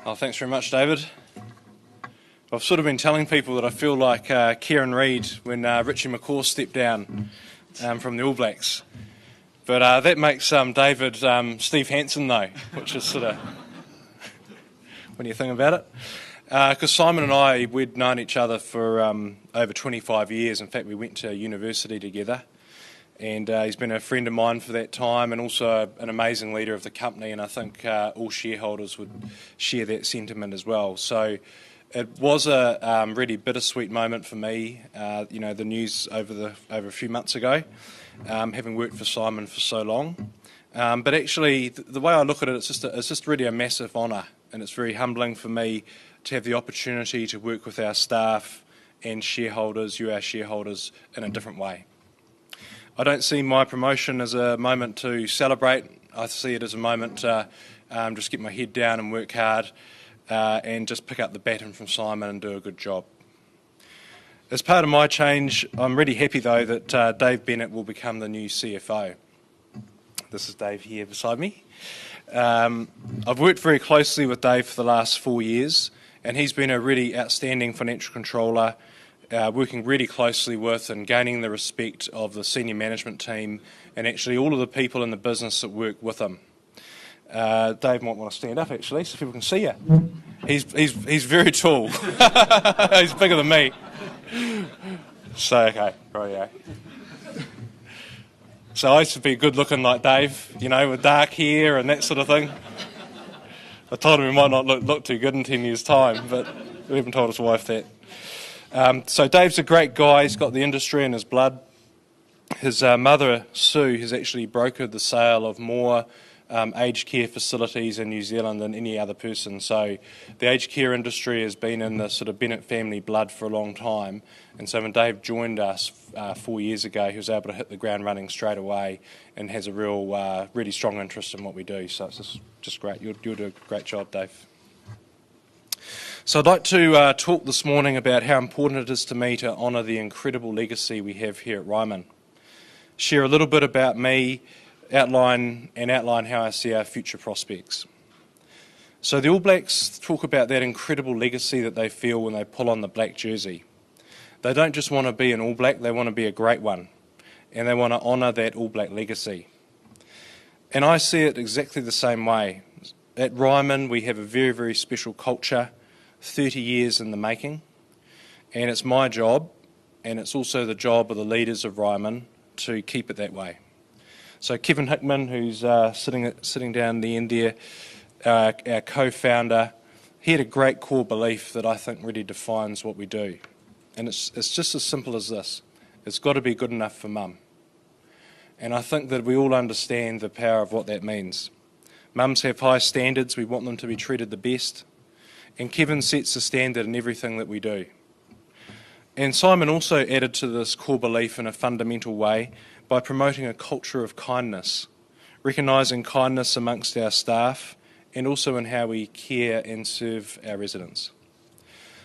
Oh, thanks very much, David. I've sort of been telling people that I feel like Kieran Reid when Richie McCaw stepped down from the All Blacks. But that makes David Steve Hansen, though, which is sort of when you think about it. Because Simon and I, we'd known each other for over 25 years. In fact, we went to university together. And he's been a friend of mine for that time, and also an amazing leader of the company, and I think all shareholders would share that sentiment as well. So it was a really bittersweet moment for me, the news over a few months ago, having worked for Simon for so long. But actually, the way I look at it, it's just really a massive honour, and it's very humbling for me to have the opportunity to work with our staff and shareholders, our shareholders, in a different way. I don't see my promotion as a moment to celebrate. I see it as a moment to just get my head down and work hard and just pick up the baton from Simon and do a good job. As part of my change, I'm really happy though that Dave Bennett will become the new CFO. This is Dave here beside me. I've worked very closely with Dave for the last 4 years, and he's been a really outstanding financial controller, working really closely with and gaining the respect of the senior management team and actually all of the people in the business that work with him. Dave might want to stand up actually so people can see you. He's very tall. He's bigger than me. So, okay, right. So I used to be good looking like Dave, with dark hair and that sort of thing. I told him he might not look too good in 10 years' time, but we haven't told his wife that. So Dave's a great guy. He's got the industry in his blood. His mother, Sue, has actually brokered the sale of more aged care facilities in New Zealand than any other person. So the aged care industry has been in the sort of Bennett family blood for a long time. And so when Dave joined us 4 years ago, he was able to hit the ground running straight away and has a really strong interest in what we do. So it's just great. You'll do a great job, Dave. So I'd like to talk this morning about how important it is to me to honour the incredible legacy we have here at Ryman. Share a little bit about me, outline how I see our future prospects. So the All Blacks talk about that incredible legacy that they feel when they pull on the black jersey. They don't just want to be an All Black, they want to be a great one. And they want to honour that All Black legacy. And I see it exactly the same way. At Ryman we have a very, very special culture, 30 years in the making, and it's my job, and it's also the job of the leaders of Ryman to keep it that way. So Kevin Hickman, who's sitting down the end there, our co-founder, he had a great core belief that I think really defines what we do. And it's just as simple as this. It's got to be good enough for Mum. And I think that we all understand the power of what that means. Mums have high standards, we want them to be treated the best. And Kevin sets the standard in everything that we do. And Simon also added to this core belief in a fundamental way by promoting a culture of kindness, recognising kindness amongst our staff and also in how we care and serve our residents.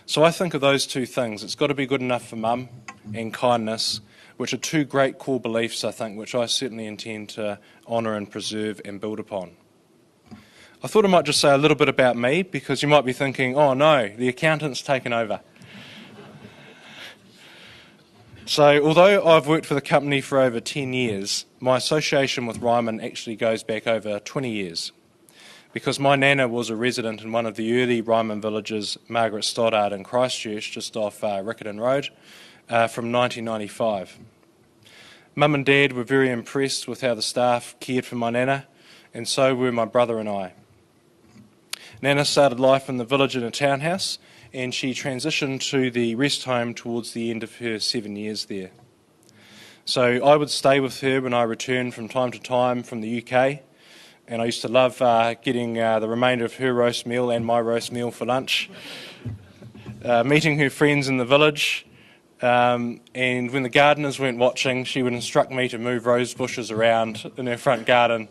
So I think of those two things. It's got to be good enough for Mum and kindness, which are two great core beliefs, I think, which I certainly intend to honour and preserve and build upon. I thought I might just say a little bit about me, because you might be thinking, oh no, the accountant's taken over. So although I've worked for the company for over 10 years, my association with Ryman actually goes back over 20 years, because my nana was a resident in one of the early Ryman villages, Margaret Stoddard in Christchurch, just off Riccarton Road, from 1995. Mum and Dad were very impressed with how the staff cared for my nana, and so were my brother and I. Nana started life in the village in a townhouse, and she transitioned to the rest home towards the end of her 7 years there. So I would stay with her when I returned from time to time from the UK, and I used to love getting the remainder of her roast meal and my roast meal for lunch, meeting her friends in the village, and when the gardeners weren't watching, she would instruct me to move rose bushes around in her front garden,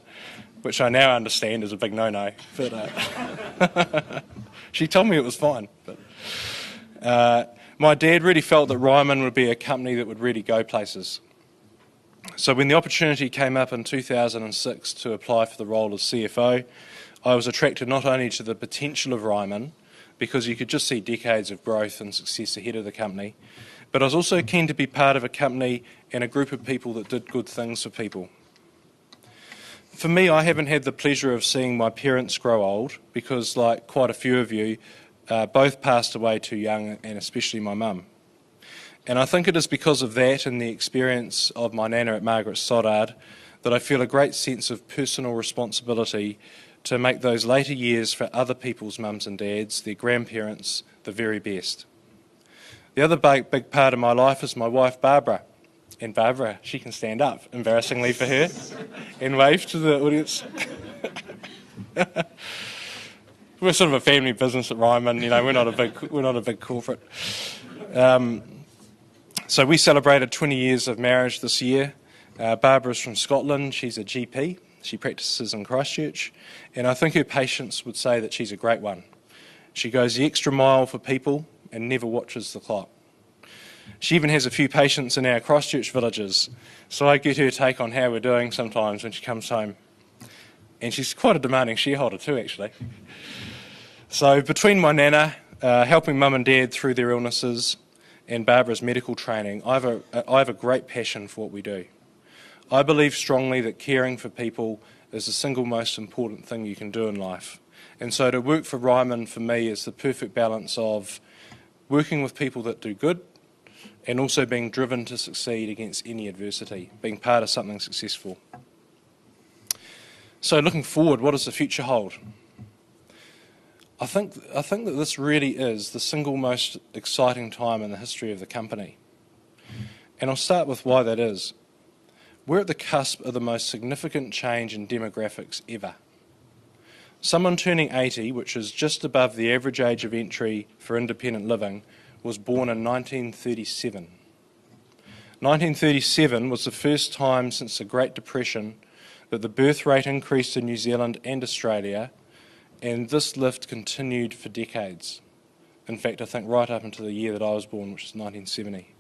which I now understand is a big no-no, but she told me it was fine. But my dad really felt that Ryman would be a company that would really go places. So when the opportunity came up in 2006 to apply for the role of CFO, I was attracted not only to the potential of Ryman, because you could just see decades of growth and success ahead of the company, but I was also keen to be part of a company and a group of people that did good things for people. For me, I haven't had the pleasure of seeing my parents grow old because, like quite a few of you, both passed away too young, and especially my mum. And I think it is because of that and the experience of my nana at Margaret Stoddard that I feel a great sense of personal responsibility to make those later years for other people's mums and dads, their grandparents, the very best. The other big part of my life is my wife Barbara. And Barbara, she can stand up, embarrassingly for her, and wave to the audience. We're sort of a family business at Ryman, you know, we're not a big corporate. So we celebrated 20 years of marriage this year. Barbara's from Scotland, she's a GP. She practices in Christchurch, and I think her patients would say that she's a great one. She goes the extra mile for people and never watches the clock. She even has a few patients in our Christchurch villages, so I get her take on how we're doing sometimes when she comes home. And she's quite a demanding shareholder too, actually. So between my nana, helping mum and dad through their illnesses, and Barbara's medical training, I have a great passion for what we do. I believe strongly that caring for people is the single most important thing you can do in life. And so to work for Ryman, for me, is the perfect balance of working with people that do good and also being driven to succeed against any adversity, being part of something successful. So looking forward, what does the future hold? I think that this really is the single most exciting time in the history of the company. And I'll start with why that is. We're at the cusp of the most significant change in demographics ever. Someone turning 80, which is just above the average age of entry for independent living, was born in 1937. 1937 was the first time since the Great Depression that the birth rate increased in New Zealand and Australia, and this lift continued for decades. In fact, I think right up until the year that I was born, which is 1970.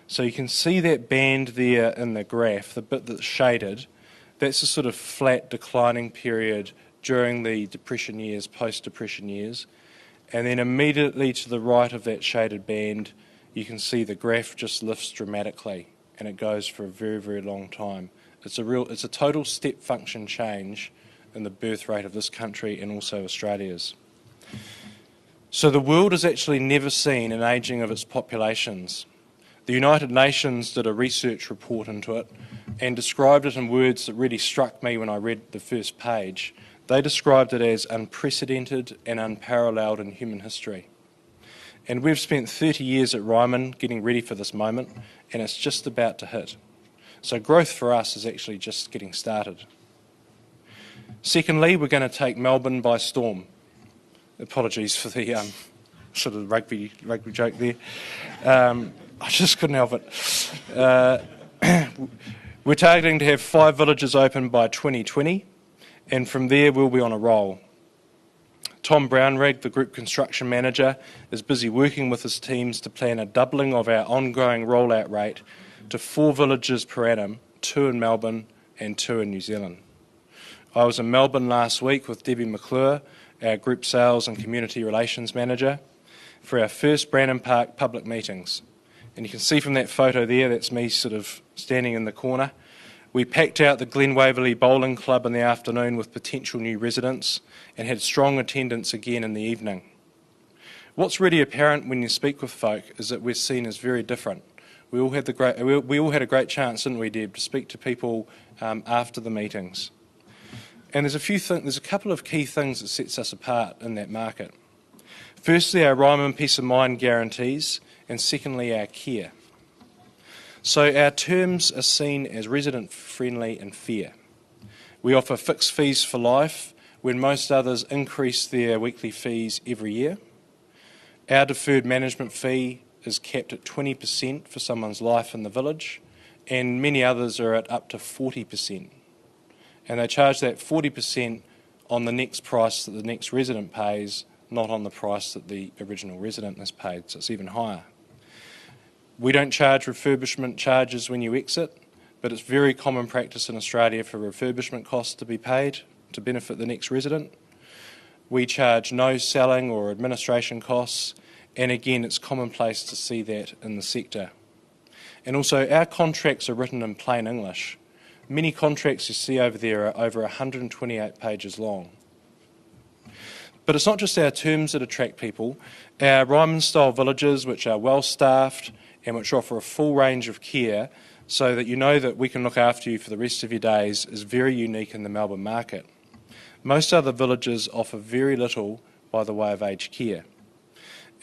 So you can see that band there in the graph, the bit that's shaded, that's a sort of flat declining period during the Depression years, post-Depression years. And then immediately to the right of that shaded band, you can see the graph just lifts dramatically, and it goes for a very, very long time. It's a total step function change in the birth rate of this country and also Australia's. So the world has actually never seen an ageing of its populations. The United Nations did a research report into it and described it in words that really struck me when I read the first page. They described it as unprecedented and unparalleled in human history. And we've spent 30 years at Ryman getting ready for this moment, and it's just about to hit. So growth for us is actually just getting started. Secondly, we're going to take Melbourne by storm. Apologies for the sort of rugby joke there. I just couldn't help it. We're targeting to have 5 villages open by 2020, and from there we'll be on a roll. Tom Brownrigg, the Group Construction Manager, is busy working with his teams to plan a doubling of our ongoing rollout rate to 4 villages per annum, 2 in Melbourne and 2 in New Zealand. I was in Melbourne last week with Debbie McClure, our Group Sales and Community Relations Manager, for our first Brandon Park public meetings. And you can see from that photo there, that's me sort of standing in the corner. We packed out the Glen Waverley Bowling Club in the afternoon with potential new residents and had strong attendance again in the evening. What's really apparent when you speak with folk is that we're seen as very different. We all had a great chance, didn't we, Deb, to speak to people after the meetings. And there's a couple of key things that sets us apart in that market. Firstly, our Ryman Peace of Mind guarantees, and secondly, our care. So our terms are seen as resident-friendly and fair. We offer fixed fees for life when most others increase their weekly fees every year. Our deferred management fee is capped at 20% for someone's life in the village, and many others are at up to 40%. And they charge that 40% on the next price that the next resident pays, not on the price that the original resident has paid, so it's even higher. We don't charge refurbishment charges when you exit, but it's very common practice in Australia for refurbishment costs to be paid to benefit the next resident, We charge no selling or administration costs, and again, it's commonplace to see that in the sector. And also, our contracts are written in plain English. Many contracts you see over there are over 128 pages long. But it's not just our terms that attract people. Our Ryman-style villages, which are well-staffed and which offer a full range of care so that you know that we can look after you for the rest of your days, is very unique in the Melbourne market. Most other villages offer very little by the way of aged care.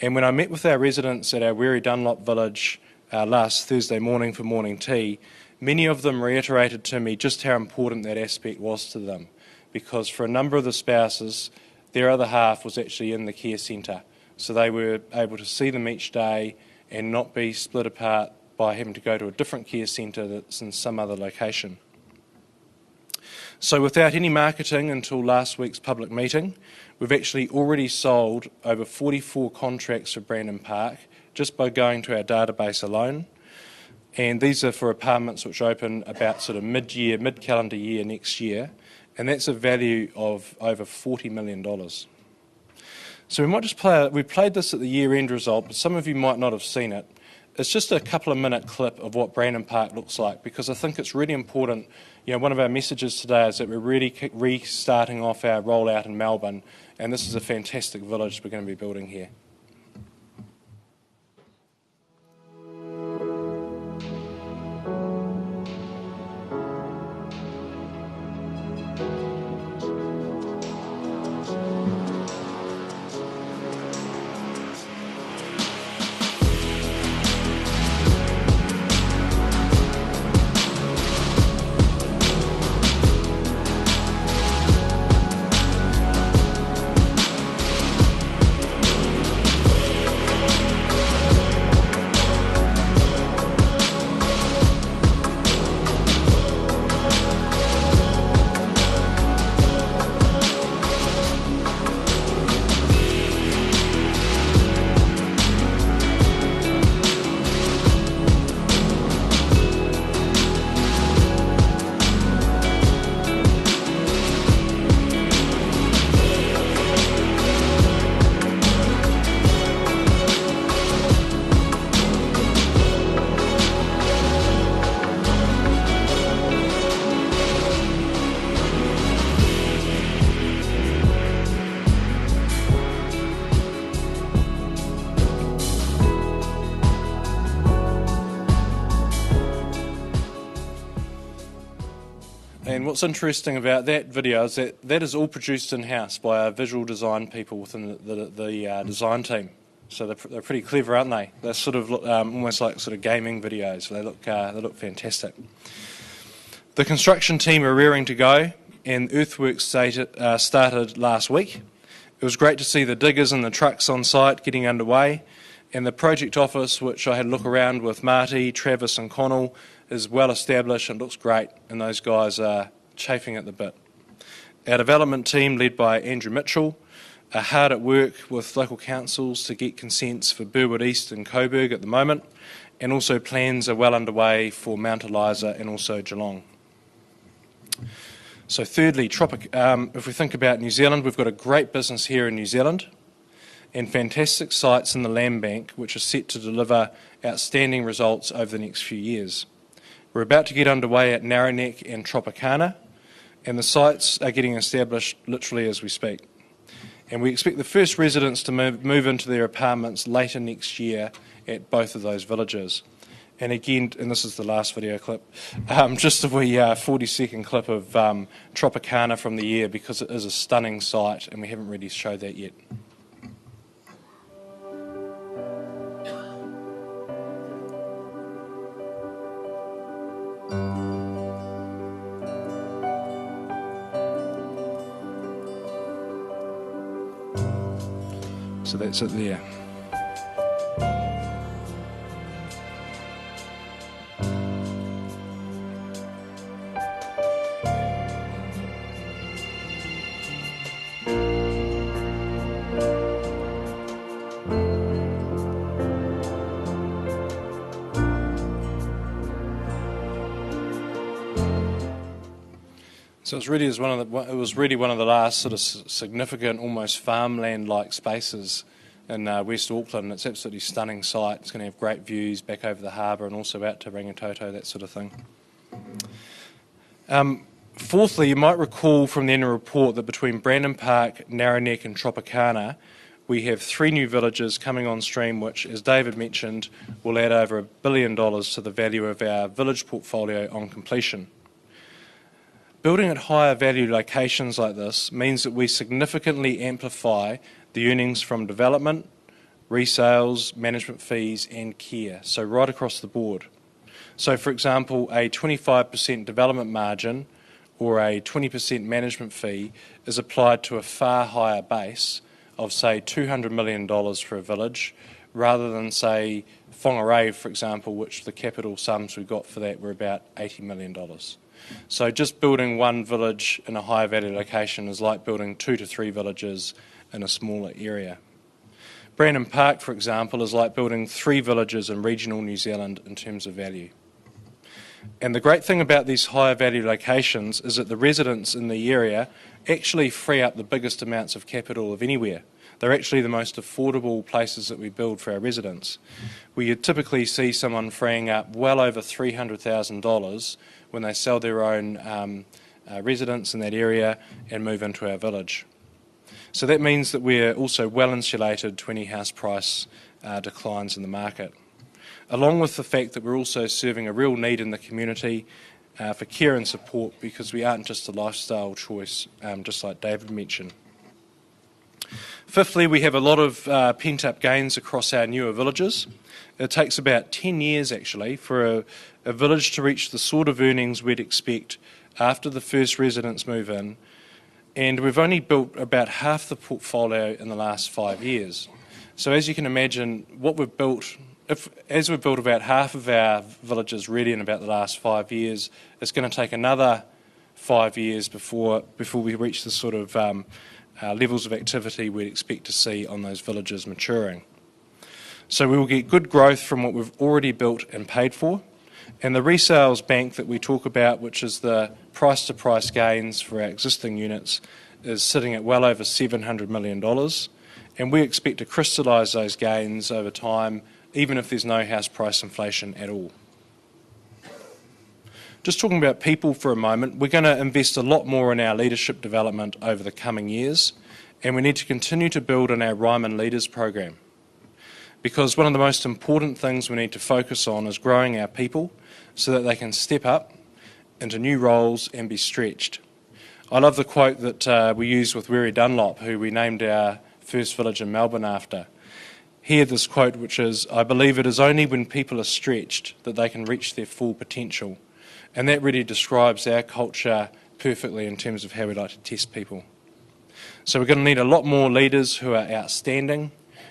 And when I met with our residents at our Weary Dunlop village last Thursday morning for morning tea, many of them reiterated to me just how important that aspect was to them, because for a number of the spouses, their other half was actually in the care centre, so they were able to see them each day and not be split apart by having to go to a different care centre that's in some other location. So without any marketing until last week's public meeting, we've actually already sold over 44 contracts for Brandon Park just by going to our database alone. And these are for apartments which open about sort of mid-year, mid-calendar year next year, and that's a value of over $40 million. So we might just we played this at the year-end result, but some of you might not have seen it. It's just a couple of minute clip of what Brandon Park looks like, because I think it's really important. You know, one of our messages today is that we're really restarting off our rollout in Melbourne, and this is a fantastic village we're going to be building here. And what's interesting about that video is that that is all produced in-house by our visual design people within the design team. So they're pretty clever, aren't they? They sort of look almost like sort of gaming videos. They look fantastic. The construction team are rearing to go, and earthworks started last week. It was great to see the diggers and the trucks on site getting underway, and the project office, which I had a look around with Marty, Travis and Connell, is well established and looks great, and those guys are chafing at the bit. Our development team, led by Andrew Mitchell, are hard at work with local councils to get consents for Burwood East and Coburg at the moment, and also plans are well underway for Mount Eliza and also Geelong. So thirdly, if we think about New Zealand, we've got a great business here in New Zealand and fantastic sites in the land bank which are set to deliver outstanding results over the next few years. We're about to get underway at Narrowneck and Tropicana, and the sites are getting established literally as we speak. And we expect the first residents to move into their apartments later next year at both of those villages. And again, and this is the last video clip, just a wee 40-second clip of Tropicana from the year, because it is a stunning site and we haven't really showed that yet. So that's it there. So it was really one of the last sort of significant, almost farmland-like spaces in West Auckland. It's absolutely stunning site. It's going to have great views back over the harbour and also out to Rangitoto, that sort of thing. Fourthly, you might recall from the annual report that between Brandon Park, Narrowneck and Tropicana, we have 3 new villages coming on stream which, as David mentioned, will add over $1 billion to the value of our village portfolio on completion. Building at higher value locations like this means that we significantly amplify the earnings from development, resales, management fees and care, so right across the board. So for example, a 25% development margin or a 20% management fee is applied to a far higher base of, say, $200 million for a village, rather than, say, Whangarei, for example, which the capital sums we got for that were about $80 million. So just building one village in a higher value location is like building 2 to 3 villages in a smaller area. Brandon Park, for example, is like building 3 villages in regional New Zealand in terms of value. And the great thing about these higher value locations is that the residents in the area actually free up the biggest amounts of capital of anywhere. They're actually the most affordable places that we build for our residents. We typically see someone freeing up well over $300,000 when they sell their own residence in that area and move into our village. So that means that we're also well insulated to any house price declines in the market, along with the fact that we're also serving a real need in the community for care and support, because we aren't just a lifestyle choice, just like David mentioned. Fifthly, we have a lot of pent-up gains across our newer villages. It takes about 10 years, actually, for a village to reach the sort of earnings we'd expect after the first residents move in, and we've only built about half the portfolio in the last 5 years. So as you can imagine, what we've built, as we've built about half of our villages ready in about the last 5 years, it's going to take another 5 years before we reach the sort of levels of activity we'd expect to see on those villages maturing. So we will get good growth from what we've already built and paid for, and the resales bank that we talk about, which is the price-to-price gains for our existing units, is sitting at well over $700 million, and we expect to crystallise those gains over time, even if there's no house price inflation at all. Just talking about people for a moment, we're going to invest a lot more in our leadership development over the coming years, and we need to continue to build on our Ryman Leaders program, because one of the most important things we need to focus on is growing our people so that they can step up into new roles and be stretched. I love the quote that we used with Weary Dunlop, who we named our first village in Melbourne after. He had this quote, which is, "I believe it is only when people are stretched that they can reach their full potential." And that really describes our culture perfectly in terms of how we like to test people. So we're going to need a lot more leaders who are outstanding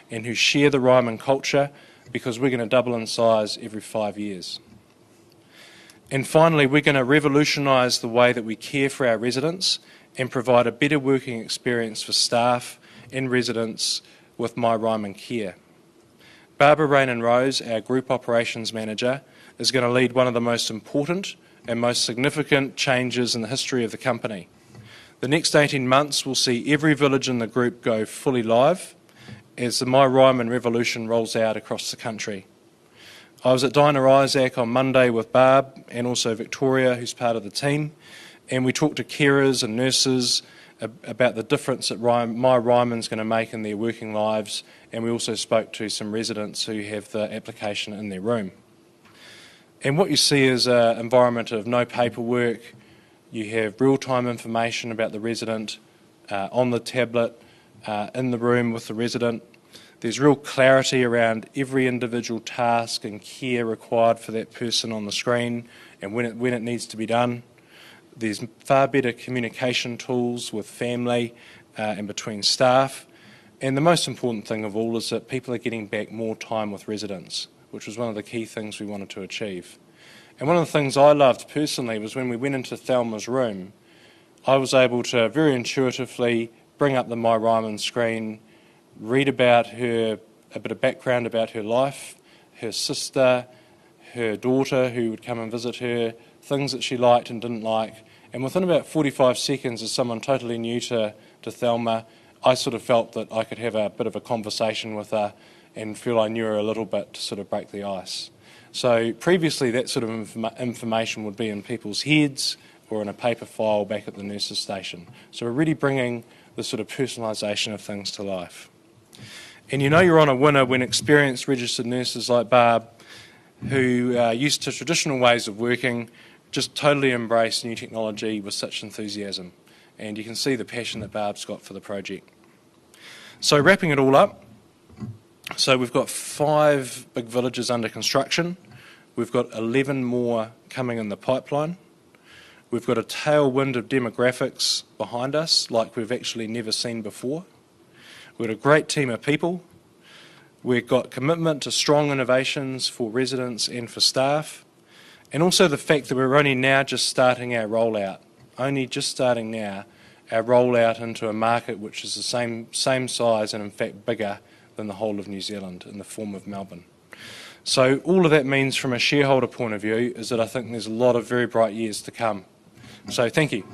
and who share the Ryman culture, because we're going to double in size every 5 years. And finally, we're going to revolutionise the way that we care for our residents and provide a better working experience for staff and residents with My Ryman Care. Barbara Rain-Rose, our Group Operations Manager, is going to lead one of the most important and most significant changes in the history of the company. The next 18 months will see every village in the group go fully live as the My Ryman revolution rolls out across the country. I was at Dinah Isaac on Monday with Barb and also Victoria, who's part of the team, and we talked to carers and nurses about the difference that My Ryman's going to make in their working lives, and we also spoke to some residents who have the application in their room. And what you see is an environment of no paperwork. You have real-time information about the resident on the tablet, in the room with the resident. There's real clarity around every individual task and care required for that person on the screen and when it needs to be done. There's far better communication tools with family and between staff. And the most important thing of all is that people are getting back more time with residents, which was one of the key things we wanted to achieve. And one of the things I loved personally was when we went into Thelma's room, I was able to very intuitively bring up the My Ryman screen, read about her, a bit of background about her life, her sister, her daughter who would come and visit her, things that she liked and didn't like, And within about 45 seconds, as someone totally new to Thelma, I sort of felt that I could have a bit of a conversation with her and feel I knew her a little bit to sort of break the ice. So previously that sort of information would be in people's heads or in a paper file back at the nurses' station. So we're really bringing the sort of personalisation of things to life. And you know you're on a winner when experienced registered nurses like Barb, who are used to traditional ways of working, just totally embrace new technology with such enthusiasm. And you can see the passion that Barb's got for the project. So wrapping it all up, so we've got 5 big villages under construction. We've got 11 more coming in the pipeline. We've got a tailwind of demographics behind us like we've actually never seen before. We've got a great team of people. We've got commitment to strong innovations for residents and for staff. And also the fact that we're only now just starting our rollout, our rollout into a market which is the same size and in fact bigger than the whole of New Zealand in the form of Melbourne. So all of that means from a shareholder point of view is that I think there's a lot of very bright years to come. So thank you.